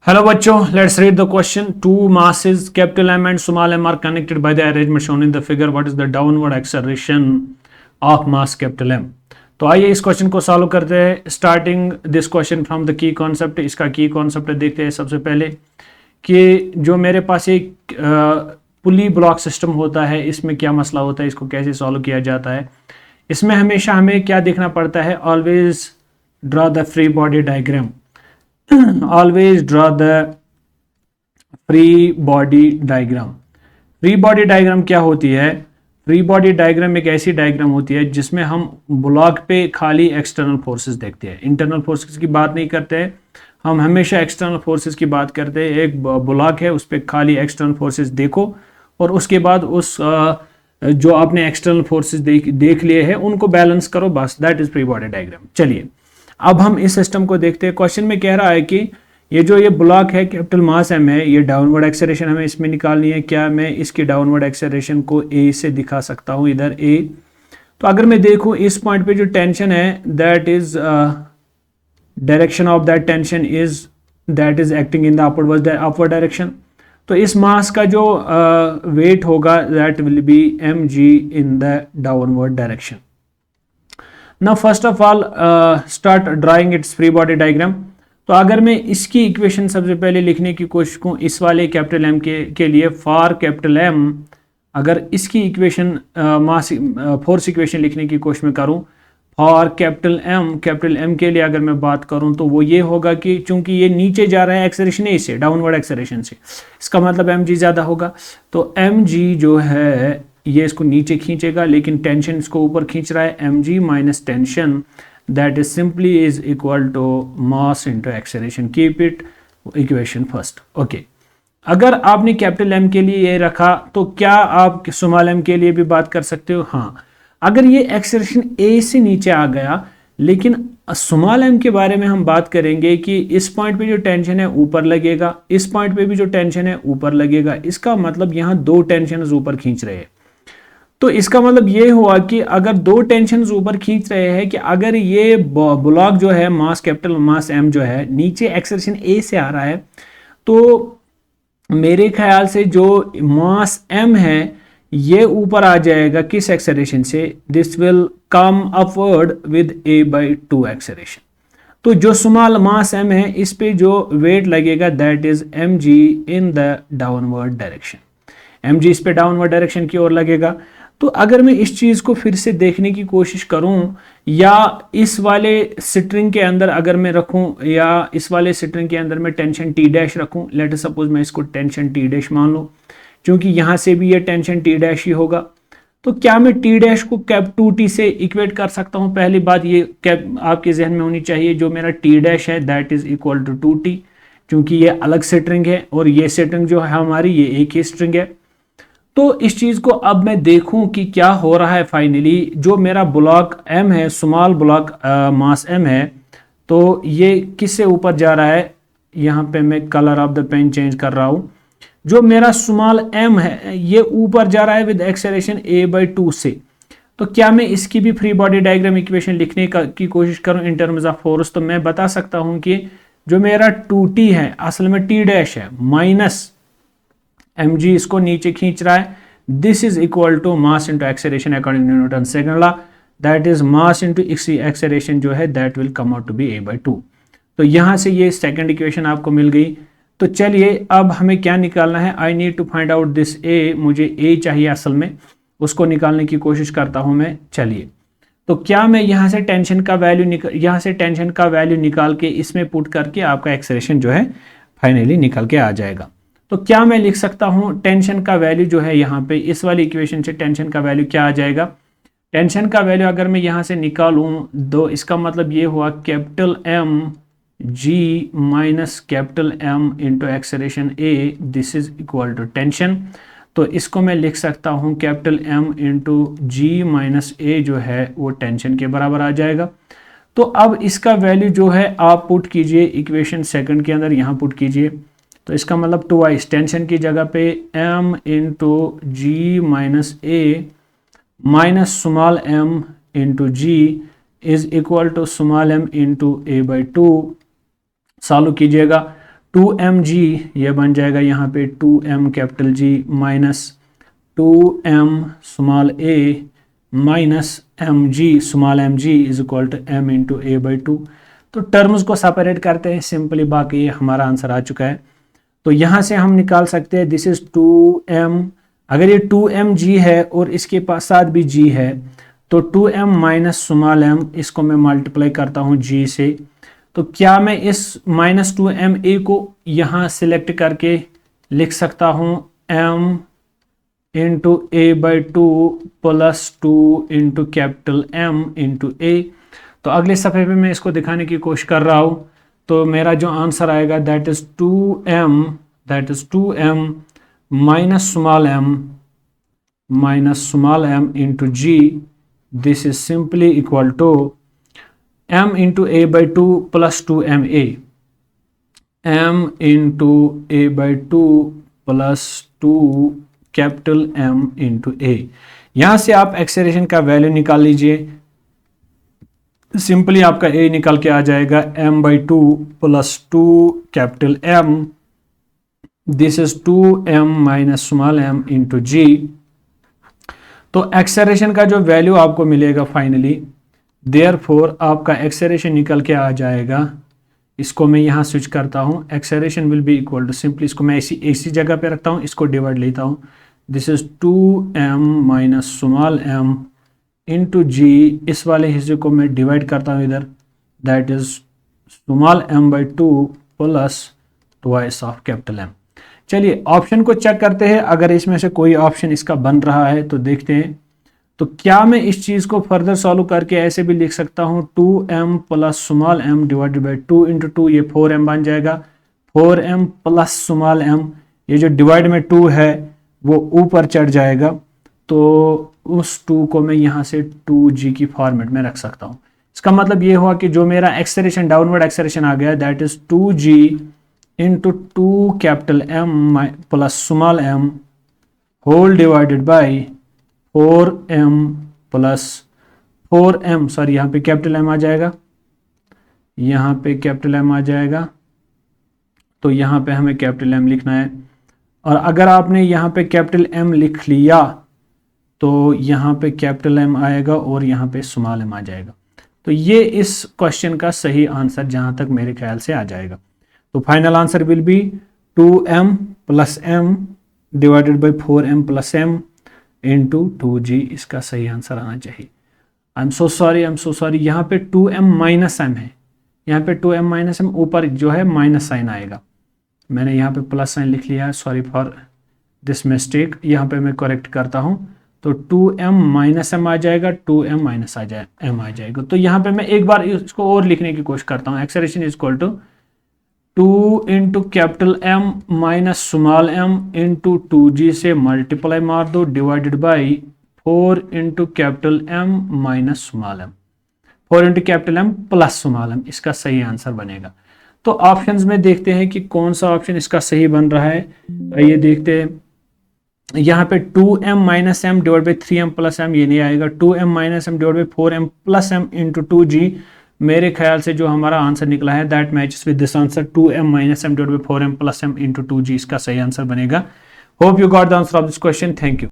Hello बच्चों, let's read the question. Two masses capital M and small m are connected by the arrangement shown in the figure. What is the downward acceleration of mass capital M? तो आइए इस question को solve करते हैं. Starting this question from the key concept. इसका की concept देखते हैं सबसे पहले कि जो मेरे पास एक पुली ब्लॉक सिस्टम होता है, इसमें क्या मसला होता है, इसको कैसे सॉल्व किया जाता है. इसमें हमेशा हमें क्या देखना पड़ता है, always draw the free body diagram. Always draw the free body diagram. Free body diagram क्या होती है? फ्री बॉडी डायग्राम एक ऐसी डायग्राम होती है जिसमें हम ब्लॉक पे खाली एक्सटर्नल फोर्सेस देखते हैं, इंटरनल फोर्सेस की बात नहीं करते हैं. हम हमेशा एक्सटर्नल फोर्सेस की बात करते हैं. एक ब्लॉक है, उस पर खाली एक्सटर्नल फोर्सेस देखो और उसके बाद उस जो आपने एक्सटर्नल फोर्सेस देख लिए हैं उनको बैलेंस करो, बस. That is free body diagram. चलिए अब हम इस सिस्टम को देखते हैं. क्वेश्चन में कह रहा है कि ये ब्लॉक है, कैपिटल मास एम है, ये डाउनवर्ड एक्सेलरेशन हमें इसमें निकालनी है. क्या मैं इसकी डाउनवर्ड एक्सेलरेशन को ए से दिखा सकता हूं, इधर ए. तो अगर मैं देखूं इस पॉइंट पे जो टेंशन है, that is direction of that tension is that is acting in the upward direction. तो इस मास का जो वेट होगा that will be M G in the downward direction. Now first of all start drawing its free body diagram. तो अगर मैं इसकी equation सबसे पहले लिखने की कोशिश करूँ इस वाले कैपिटल एम के लिए, फॉर कैपिटल एम, अगर इसकी इक्वेशन मास फोर्स इक्वेशन लिखने की कोशिश में करूँ फॉर कैपिटल एम के लिए अगर मैं बात करूँ तो वो ये होगा कि चूंकि ये नीचे जा रहा है एक्सेलरेशन ए से, डाउनवर्ड एक्सेलरेशन से, इसका मतलब एम जी ज़्यादा होगा. तो एम जी जो है ये इसको नीचे खींचेगा, लेकिन टेंशन इसको ऊपर खींच रहा है. M G minus tension that is simply is equal to mass into acceleration. Keep it equation first. Okay, अगर आपने कैपिटल एम के लिए ये रखा तो क्या आप स्मॉल एम के लिए भी बात कर सकते हो? हाँ, अगर ये एक्सेलरेशन ए से नीचे आ गया, लेकिन स्मॉल एम के बारे में हम बात करेंगे कि इस पॉइंट पे जो टेंशन है ऊपर लगेगा, इस पॉइंट पे भी जो टेंशन है ऊपर लगेगा. इसका मतलब यहाँ दो टेंशन ऊपर खींच रहे हैं. तो इसका मतलब ये हुआ कि अगर दो टेंशन ऊपर खींच रहे हैं कि अगर ये ब्लॉक जो है मास कैपिटल मास एम जो है नीचे एक्सेलरेशन ए से आ रहा है, तो मेरे ख्याल से जो मास एम है ये ऊपर आ जाएगा किस एक्सेलरेशन से? This will come upward with A by 2 acceleration. तो जो स्मॉल मास एम है इस पे जो वेट लगेगा that is M G in the downward direction. M G इस पे डाउनवर्ड डायरेक्शन की ओर लगेगा. तो अगर मैं इस चीज को फिर से देखने की कोशिश करूं, या इस वाले स्ट्रिंग के अंदर अगर मैं रखूं, या इस वाले स्ट्रिंग के अंदर मैं टेंशन टी डैश रखूं, लेट सपोज मैं इसको टेंशन टी डैश मान लूं, क्योंकि यहां से भी ये टेंशन टी डैश ही होगा. तो क्या मैं टी डैश को कैप 2t से इक्वेट कर सकता हूं? पहली बात ये कैप आपके जहन में होनी चाहिए, जो मेरा टी डैश है that is equal to 2t, क्योंकि ये अलग स्ट्रिंग है और ये स्ट्रिंग जो है हमारी ये एक ही स्ट्रिंग है. तो इस चीज को अब मैं देखूं कि क्या हो रहा है. फाइनली जो मेरा ब्लॉक एम है, स्मॉल ब्लॉक मास एम है, तो ये किससे ऊपर जा रहा है? यहाँ पे मैं colour of the pen change कर रहा हूं. जो मेरा स्मॉल एम है ये ऊपर जा रहा है विद एक्सेलरेशन ए बाई 2 से. तो क्या मैं इसकी भी फ्री बॉडी डायग्राम इक्वेशन लिखने की कोशिश करूं इन टर्म्स ऑफ फोर्स? तो मैं बता सकता हूं कि जो मेरा 2t है असल में टी डैश है माइनस एम जी इसको नीचे खींच रहा है. This is equal to mass into acceleration according to Newton second law. That is mass into acceleration जो है that will come out to be A by 2. तो यहां से ये सेकंड इक्वेशन आपको मिल गई. तो चलिए अब हमें क्या निकालना है? I need to find out this A. मुझे ए चाहिए असल में, उसको निकालने की कोशिश करता हूं मैं. चलिए, तो क्या मैं यहाँ से टेंशन का वैल्यू निकाल के इसमें पुट करके आपका एक्सेलरेशन जो है फाइनली निकल के आ जाएगा. तो क्या मैं लिख सकता हूं टेंशन का वैल्यू जो है यहाँ पे इस वाली इक्वेशन से टेंशन का वैल्यू क्या आ जाएगा? टेंशन का वैल्यू अगर मैं यहाँ से निकालूं तो इसका मतलब ये हुआ capital M G minus capital M into acceleration A, this is equal to tension. तो इसको मैं लिख सकता हूँ capital M into G minus A जो है वो टेंशन के बराबर आ जाएगा. तो अब इसका वैल्यू जो है आप पुट कीजिए इक्वेशन सेकंड के अंदर, यहाँ पुट कीजिए. तो इसका मतलब ट्वाइस टेंशन की जगह पे m into G minus A minus small m into G is equal to small m into A by 2. Solve कीजिएगा 2mg ये बन जाएगा यहाँ पे 2m capital G minus 2m small a minus mg small mg is equal to m into a by 2। तो terms को separate करते हैं सिंपली, बाकी हमारा आंसर आ चुका है। तो यहाँ से हम निकाल सकते हैं दिस इज 2m, अगर ये 2mg है और इसके पास साथ भी g है तो 2m माइनस स्मॉल m, इसको मैं मल्टीप्लाई करता हूँ g से। तो क्या मैं इस माइनस 2ma को यहाँ सिलेक्ट करके लिख सकता हूँ m into a by 2 plus 2 into capital M into a। तो अगले सफ़े पे मैं इसको दिखाने की कोशिश कर रहा हूँ। तो मेरा जो आंसर आएगा that is 2m minus small m into g, this is simply equal to m into a by 2 plus 2ma, m into a by 2 plus 2 capital M into a। यहां से आप एक्सेलरेशन का वैल्यू निकाल लीजिए, simply आपका a निकल के आ जाएगा m by 2 plus 2 capital M, this is 2m minus small m into g। तो एक्सेलरेशन का जो वैल्यू आपको मिलेगा फाइनली, देयरफॉर आपका एक्सेलरेशन निकल के आ जाएगा, इसको मैं यहाँ स्विच करता हूँ, acceleration will be equal to, simply इसको मैं इसी जगह पे रखता हूँ, इसको डिवाइड लेता हूँ, this is 2m minus small m into g, इस वाले हिस्से को मैं डिवाइड करता हूँ इधर, that is small m by 2 plus twice of capital M। चलिए ऑप्शन को चेक करते हैं, अगर इसमें से कोई ऑप्शन इसका बन रहा है तो देखते हैं। तो क्या मैं इस चीज़ को फर्दर सॉल्व करके ऐसे भी लिख सकता हूँ 2m plus small m divided by 2 into 2, ये 4m बन जाएगा, 4m प्लस स्मॉल m, ये जो डिवाइड में 2 है वो ऊपर चढ़ जाएगा, तो उस 2 को मैं यहाँ से 2g की फॉर्मेट में रख सकता हूँ। इसका मतलब ये हुआ कि जो मेरा एक्सेलरेशन डाउनवर्ड एक्सेलरेशन आ गया that is 2g into 2 capital M plus small m whole divided by 4m plus 4m, sorry यहाँ पे कैपिटल M आ जाएगा, यहाँ पे कैपिटल M आ जाएगा, तो यहाँ पे हमें कैपिटल M लिखना है। और अगर आपने यहाँ पे कैपिटल M लिख लिया तो यहाँ पे कैपिटल M आएगा और यहाँ पे स्मॉल m आ जाएगा। तो ये इस क्वेश्चन का सही आंसर जहाँ तक मेरे ख्याल से आ जाएगा। तो final answer will be 2m plus m divided by 4m plus m into 2g, इसका सही आंसर आना चाहिए। आई एम सो सॉरी, यहाँ पे 2m माइनस m है, यहाँ पे 2m माइनस m, ऊपर जो है माइनस साइन आएगा, मैंने यहाँ पे प्लस साइन लिख लिया है, सॉरी फॉर दिस मिस्टेक, यहाँ पे मैं करेक्ट करता हूँ। तो 2m माइनस m आ जाएगा, 2m माइनस m आ जाएगा। तो यहाँ पे मैं एक बार इसको और लिखने की कोशिश करता हूँ, acceleration is equal to 2 into capital M minus small m into 2g से मल्टीप्लाई मार दो divided by 4 into capital M minus small m, 4 into capital M plus small m, इसका सही आंसर बनेगा। तो ऑप्शंस में देखते हैं कि कौन सा ऑप्शन इसका सही बन रहा है। ये देखते हैं, यहाँ पे 2m minus m divide by 3m plus m ये नहीं आएगा, 2m minus m divide by 4m plus m into 2g, मेरे ख्याल से जो हमारा आंसर निकला है that matches with this answer, 2m minus m divide by 4m plus m into 2g इसका सही आंसर बनेगा। Hope you got the answer of this question, thank you.